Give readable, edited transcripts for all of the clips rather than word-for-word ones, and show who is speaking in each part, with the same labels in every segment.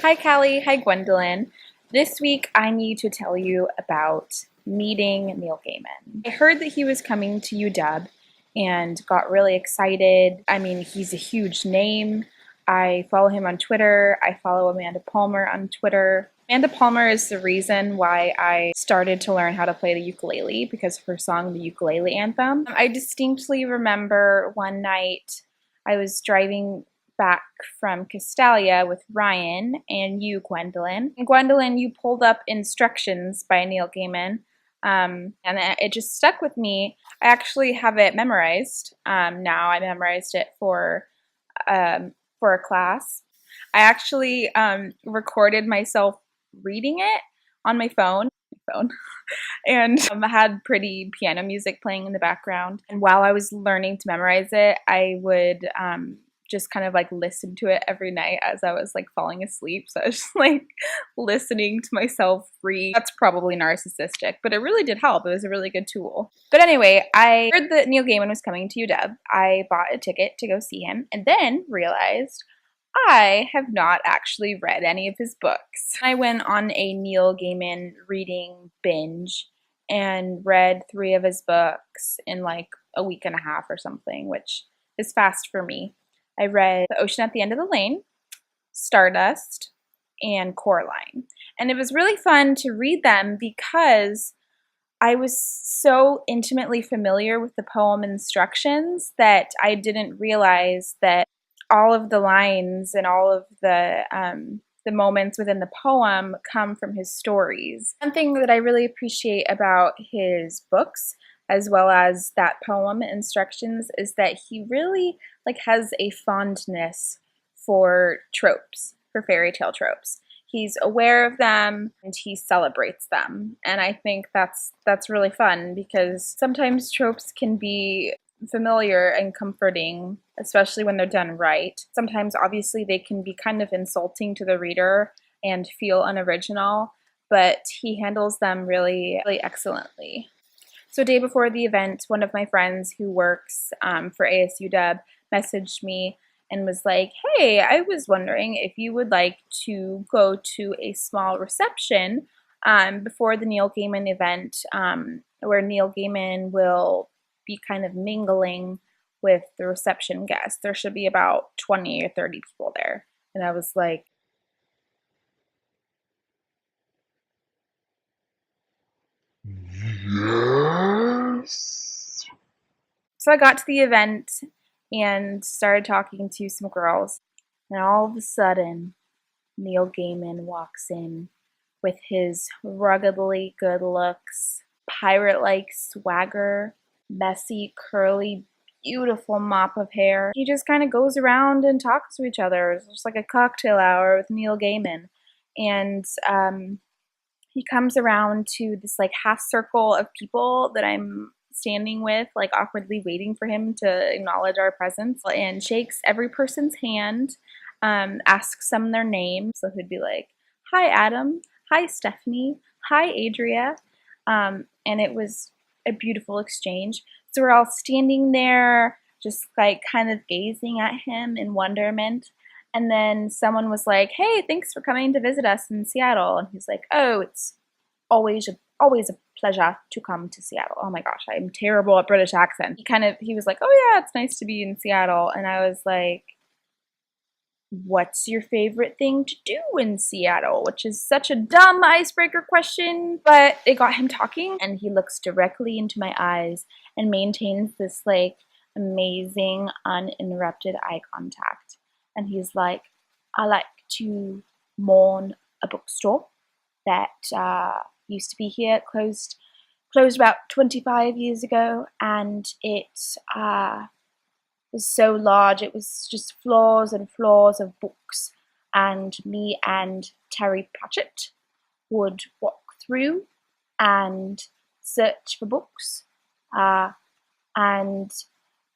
Speaker 1: Hi, Callie. Hi, Gwendolyn. This week, I need to tell you about meeting Neil Gaiman. I heard that he was coming to UW and got really excited. I mean, he's a huge name. I follow him on Twitter. I follow Amanda Palmer on Twitter. Amanda Palmer is the reason why I started to learn how to play the ukulele because of her song, The Ukulele Anthem. I distinctly remember one night I was driving back from Castalia with Ryan and you, Gwendolyn. And Gwendolyn, you pulled up Instructions by Neil Gaiman, and it just stuck with me. I actually have it memorized now. I memorized it for a class. I actually recorded myself reading it on my phone. And had pretty piano music playing in the background. And while I was learning to memorize it, I would just kind of like listen to it every night as I was like falling asleep. So I was just like listening to myself read. That's probably narcissistic, but it really did help. It was a really good tool. But anyway, I heard that Neil Gaiman was coming to UW. I bought a ticket to go see him and then realized I have not actually read any of his books. I went on a Neil Gaiman reading binge and read 3 of his books in like a week and a half or something, which is fast for me. I read The Ocean at the End of the Lane, Stardust, and Coraline. And it was really fun to read them because I was so intimately familiar with the poem Instructions that I didn't realize that all of the lines and all of the moments within the poem come from his stories. One thing that I really appreciate about his books, as well as that poem Instructions, is that he really has a fondness for tropes, for fairy tale tropes. He's aware of them and he celebrates them. And I think that's really fun because sometimes tropes can be familiar and comforting, especially when they're done right. Sometimes, obviously, they can be kind of insulting to the reader and feel unoriginal, but he handles them really, really excellently. So, day before the event, one of my friends who works for ASUW messaged me and was like, hey, I was wondering if you would like to go to a small reception before the Neil Gaiman event, where Neil Gaiman will be kind of mingling with the reception guests. There should be about 20 or 30 people there. And I was like, yes. So I got to the event and started talking to some girls. And all of a sudden, Neil Gaiman walks in with his ruggedly good looks, pirate-like swagger, messy, curly, beautiful mop of hair. He just kind of goes around and talks to each other. It's just like a cocktail hour with Neil Gaiman. And he comes around to this like half circle of people that I'm standing with, like awkwardly waiting for him to acknowledge our presence, and shakes every person's hand, asks them their name. So he'd be like, hi, Adam. Hi, Stephanie. Hi, Adria. And it was a beautiful exchange. So we're all standing there, just like kind of gazing at him in wonderment. And then someone was like, hey, thanks for coming to visit us in Seattle. And he's like, oh, it's always a pleasure to come to Seattle. Oh my gosh, I'm terrible at British accent. He was like, oh yeah, it's nice to be in Seattle. And I was like, what's your favorite thing to do in Seattle? Which is such a dumb icebreaker question, but it got him talking, and he looks directly into my eyes and maintains this like amazing uninterrupted eye contact. And he's like, I like to mourn a bookstore that used to be here, closed about 25 years ago, and it was so large. It was just floors and floors of books, and me and Terry Pratchett would walk through and search for books, and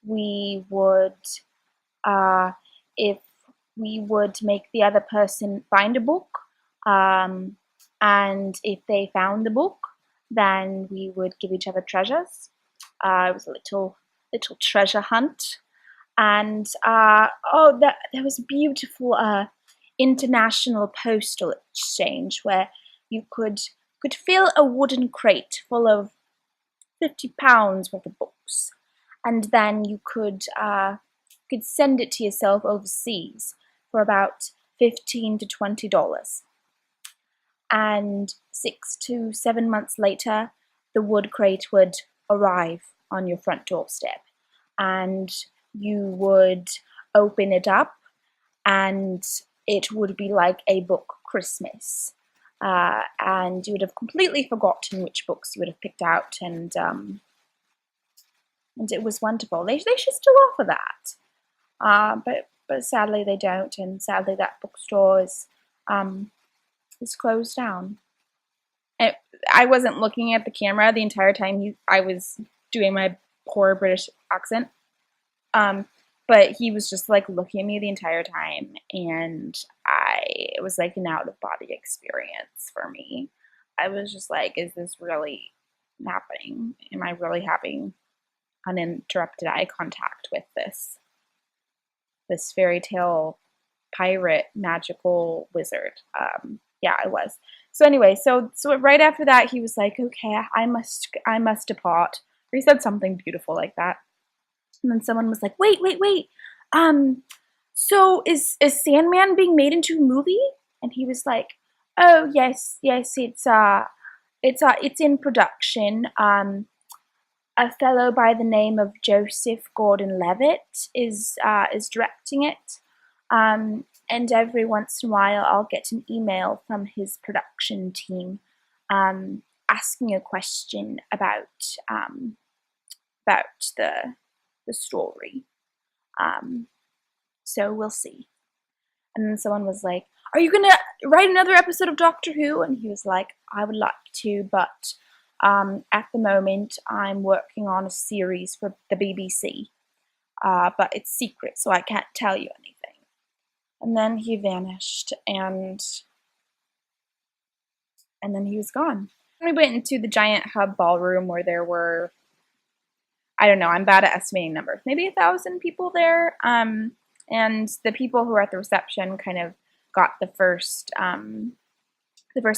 Speaker 1: we would, if we would make the other person find a book, and if they found the book, then we would give each other treasures. It was a little treasure hunt. And there was beautiful international postal exchange where you could fill a wooden crate full of £50 worth of books, and then you could send it to yourself overseas for about $15 to $20. And 6 to 7 months later, the wood crate would arrive on your front doorstep, and you would open it up, and it would be like a book Christmas. And you would have completely forgotten which books you would have picked out, and it was wonderful. They should still offer that, but sadly they don't, and sadly that bookstore is closed down. And I wasn't looking at the camera the entire time I was doing my poor British accent. But he was just like looking at me the entire time, and it was like an out of body experience for me. I was just like, is this really happening? Am I really having uninterrupted eye contact with this fairy tale pirate magical wizard? Yeah, I was. So anyway, so right after that, he was like, okay, I must depart. Or he said something beautiful like that. And then someone was like, wait. So is Sandman being made into a movie? And he was like, oh yes, it's in production. A fellow by the name of Joseph Gordon-Levitt is directing it. And every once in a while, I'll get an email from his production team, asking a question about the story. So we'll see. And then someone was like, are you gonna write another episode of Doctor Who? And he was like, I would like to, but at the moment I'm working on a series for the BBC, but it's secret, so I can't tell you anything. And then he vanished, and then he was gone. We went into the giant hub ballroom where there were, I don't know, I'm bad at estimating numbers, maybe 1,000 people there. And the people who were at the reception kind of got the first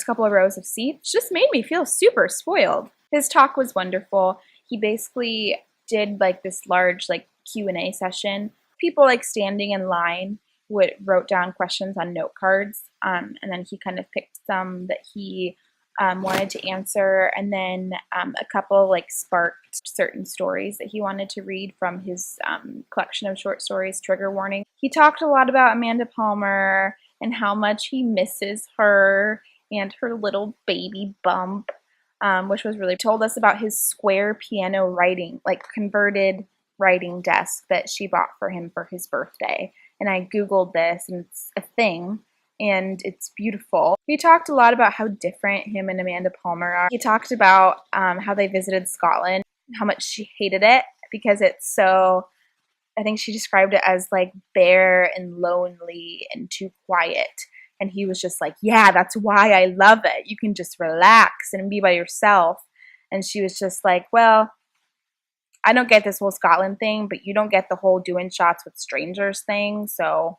Speaker 1: couple of rows of seats. Just made me feel super spoiled. His talk was wonderful. He basically did like this large like Q&A session. People like standing in line wrote down questions on note cards, and then he kind of picked some that he wanted to answer, and then a couple like sparked certain stories that he wanted to read from his collection of short stories, Trigger Warning. He talked a lot about Amanda Palmer and how much he misses her and her little baby bump, which was really told us about his square piano writing, like converted writing desk that she bought for him for his birthday. And I Googled this, and it's a thing, and it's beautiful. He talked a lot about how different him and Amanda Palmer are. He talked about how they visited Scotland, how much she hated it because it's so, I think she described it as like bare and lonely and too quiet. And he was just like, yeah, that's why I love it. You can just relax and be by yourself. And she was just like, well, I don't get this whole Scotland thing, but you don't get the whole doing shots with strangers thing. So,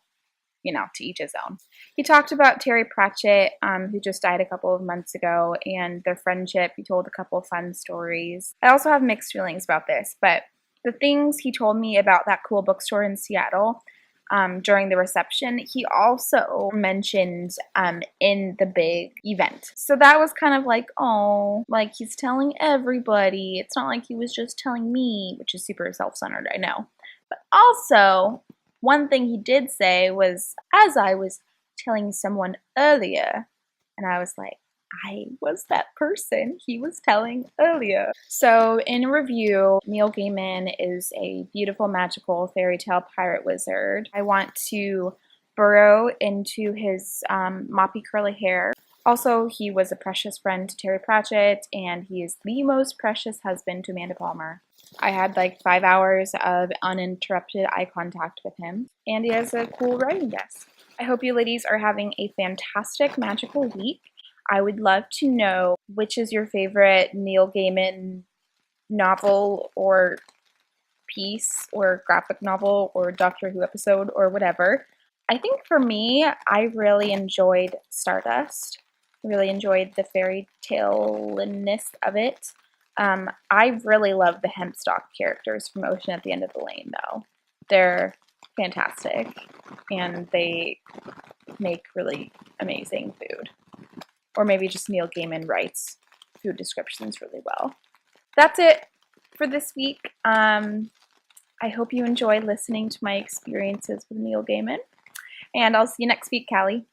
Speaker 1: you know, to each his own. He talked about Terry Pratchett, who just died a couple of months ago, and their friendship. He told a couple of fun stories. I also have mixed feelings about this, but the things he told me about that cool bookstore in Seattle during the reception, he also mentioned in the big event. So that was kind of like, oh, like he's telling everybody. It's not like he was just telling me, which is super self-centered, I know. But also, one thing he did say was, as I was telling someone earlier, and I was like, I was that person he was telling earlier. So in review, Neil Gaiman is a beautiful, magical fairy tale pirate wizard. I want to burrow into his moppy curly hair. Also, he was a precious friend to Terry Pratchett, and he is the most precious husband to Amanda Palmer. I had like 5 hours of uninterrupted eye contact with him, and he has a cool writing desk. I hope you ladies are having a fantastic, magical week. I would love to know which is your favorite Neil Gaiman novel or piece or graphic novel or Doctor Who episode or whatever. I think for me, I really enjoyed Stardust. Really enjoyed the fairy tale-ness of it. I really love the hempstalk characters from Ocean at the End of the Lane, though. They're fantastic, and they make really amazing food. Or maybe just Neil Gaiman writes food descriptions really well. That's it for this week. I hope you enjoy listening to my experiences with Neil Gaiman. And I'll see you next week, Callie.